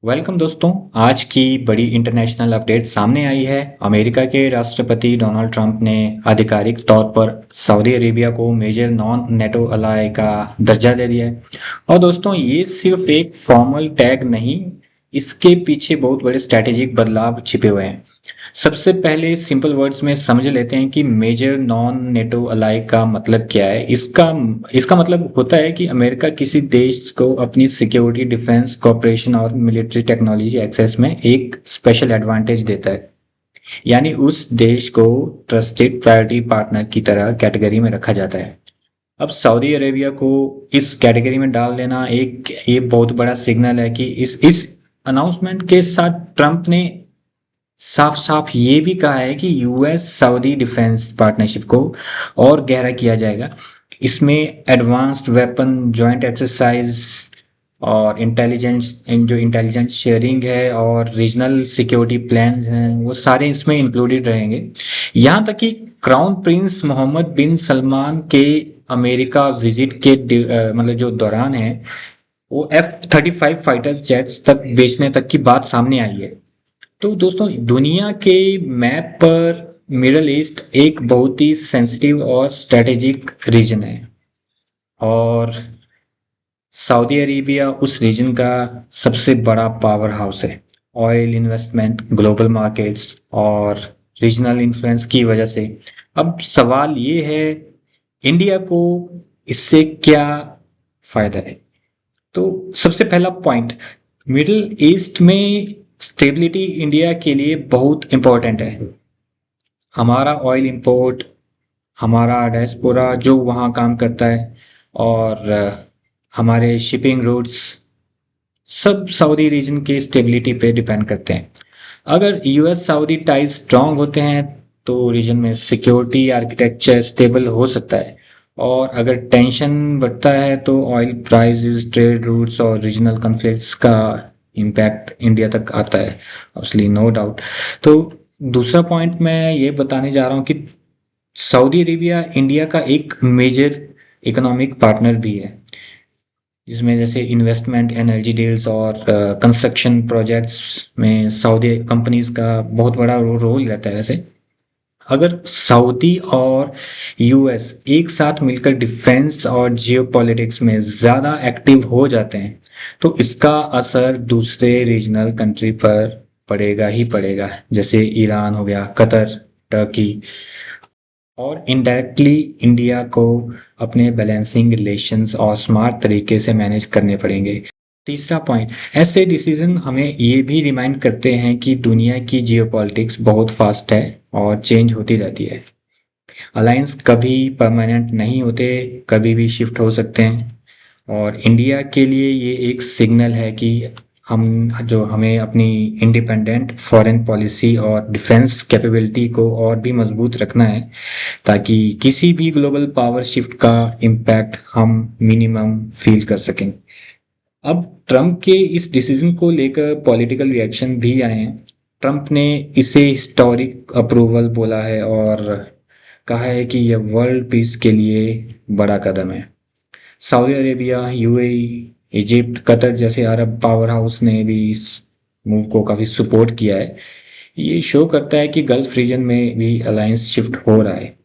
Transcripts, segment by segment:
Welcome दोस्तों। आज की बड़ी इंटरनेशनल अपडेट सामने आई है। अमेरिका के राष्ट्रपति डोनाल्ड ट्रंप ने आधिकारिक तौर पर सऊदी अरेबिया को मेजर नॉन नेटो अलाय का दर्जा दे दिया है। और दोस्तों, ये सिर्फ एक फॉर्मल टैग नहीं, इसके पीछे बहुत बड़े स्ट्रैटेजिक बदलाव छिपे हुए हैं। सबसे पहले सिंपल वर्ड्स में समझ लेते हैं कि मेजर नॉन नेटो अलाय का मतलब क्या है। इसका इसका मतलब होता है कि अमेरिका किसी देश को अपनी सिक्योरिटी, डिफेंस, कॉपरेशन और मिलिट्री टेक्नोलॉजी एक्सेस में एक स्पेशल एडवांटेज देता है। यानी उस देश को ट्रस्टेड प्रायोरिटी पार्टनर की तरह कैटेगरी में रखा जाता है। अब सऊदी अरेबिया को इस कैटेगरी में डाल देना एक ये बहुत बड़ा सिग्नल है कि इस अनाउंसमेंट के साथ ट्रंप ने साफ साफ ये भी कहा है कि यूएस सऊदी डिफेंस पार्टनरशिप को और गहरा किया जाएगा। इसमें एडवांस्ड वेपन जॉइंट एक्सरसाइज और इंटेलिजेंस शेयरिंग है और रीजनल सिक्योरिटी प्लान्स हैं, वो सारे इसमें इंक्लूडेड रहेंगे। यहाँ तक कि क्राउन प्रिंस मोहम्मद बिन सलमान के अमेरिका विजिट के मतलब जो दौरान है, वो F-35 फाइटर जेट्स तक बेचने तक की बात सामने आई है। तो दोस्तों, दुनिया के मैप पर मिडल ईस्ट एक बहुत ही सेंसिटिव और स्ट्रेटेजिक रीजन है। और सऊदी अरेबिया उस रीजन का सबसे बड़ा पावर हाउस है। ऑयल इन्वेस्टमेंट, ग्लोबल मार्केट्स और रीजनल इन्फ्लुएंस की वजह से। अब सवाल ये है, इंडिया को इससे क्या फायदा है? तो सबसे पहला पॉइंट, मिडिल ईस्ट में स्टेबिलिटी इंडिया के लिए बहुत इंपॉर्टेंट है। हमारा ऑयल इंपोर्ट, हमारा डायस्पोरा जो वहाँ काम करता है और हमारे शिपिंग रूट्स सब सऊदी रीजन के स्टेबिलिटी पे डिपेंड करते हैं। अगर यूएस सऊदी टाइज स्ट्रांग होते हैं तो रीजन में सिक्योरिटी आर्किटेक्चर स्टेबल हो सकता है। और अगर टेंशन बढ़ता है तो ऑयल प्राइसेस, ट्रेड रूट्स और रीजनल कॉन्फ्लिक्ट्स का इम्पैक्ट इंडिया तक आता है, ऑब्वियसली, नो डाउट। तो दूसरा पॉइंट मैं ये बताने जा रहा हूँ कि सऊदी अरेबिया इंडिया का एक मेजर इकोनॉमिक पार्टनर भी है, जिसमें जैसे इन्वेस्टमेंट, एनर्जी डील्स और कंस्ट्रक्शन प्रोजेक्ट्स में सऊदी कंपनीज का बहुत बड़ा रोल रहता है। वैसे अगर सऊदी और यूएस एक साथ मिलकर डिफेंस और जियोपॉलिटिक्स में ज़्यादा एक्टिव हो जाते हैं तो इसका असर दूसरे रीजनल कंट्री पर पड़ेगा ही पड़ेगा, जैसे ईरान हो गया, कतर, टर्की। और इनडायरेक्टली इंडिया को अपने बैलेंसिंग रिलेशंस और स्मार्ट तरीके से मैनेज करने पड़ेंगे। तीसरा पॉइंट, ऐसे डिसीजन हमें ये भी रिमाइंड करते हैं कि दुनिया की जियोपॉलिटिक्स बहुत फास्ट है और चेंज होती रहती है। अलायंस कभी परमानेंट नहीं होते, कभी भी शिफ्ट हो सकते हैं। और इंडिया के लिए ये एक सिग्नल है कि हमें अपनी इंडिपेंडेंट फॉरेन पॉलिसी और डिफेंस कैपेबिलिटी को और भी मजबूत रखना है, ताकि किसी भी ग्लोबल पावर शिफ्ट का इम्पैक्ट हम मिनिमम फील कर सकें। अब ट्रंप के इस डिसीजन को लेकर पॉलिटिकल रिएक्शन भी आए हैं। ट्रंप ने इसे हिस्टोरिक अप्रूवल बोला है और कहा है कि यह वर्ल्ड पीस के लिए बड़ा कदम है। Saudi Arabia, UAE, Egypt, Qatar जैसे अरब पावर हाउस ने भी इस मूव को काफ़ी सपोर्ट किया है। ये शो करता है कि गल्फ रीजन में भी अलायंस शिफ्ट हो रहा है।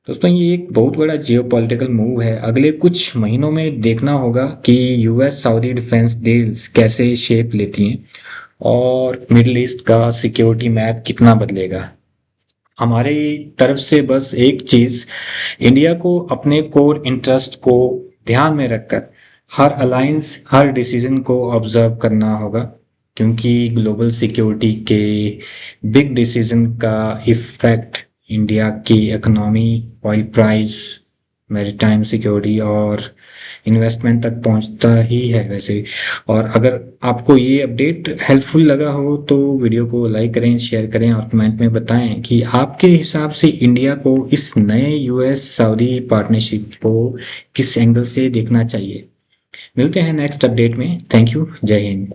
दोस्तों, ये एक बहुत बड़ा जियोपॉलिटिकल मूव है। अगले कुछ महीनों में देखना होगा कि यूएस सऊदी डिफेंस डील्स कैसे शेप लेती हैं और मिडिल ईस्ट का सिक्योरिटी मैप कितना बदलेगा। हमारी तरफ से बस एक चीज़, इंडिया को अपने कोर इंटरेस्ट को ध्यान में रखकर हर अलायंस, हर डिसीजन को ऑब्जर्व करना होगा, क्योंकि ग्लोबल सिक्योरिटी के बिग डिसीजन का इफेक्ट इंडिया की economy, oil price, maritime security और इन्वेस्टमेंट तक पहुंचता ही है वैसे। और अगर आपको ये अपडेट हेल्पफुल लगा हो तो वीडियो को लाइक करें, शेयर करें और कमेंट में बताएं कि आपके हिसाब से इंडिया को इस नए यूएस सऊदी पार्टनरशिप को किस एंगल से देखना चाहिए। मिलते हैं नेक्स्ट अपडेट में। Thank you. जय हिंद।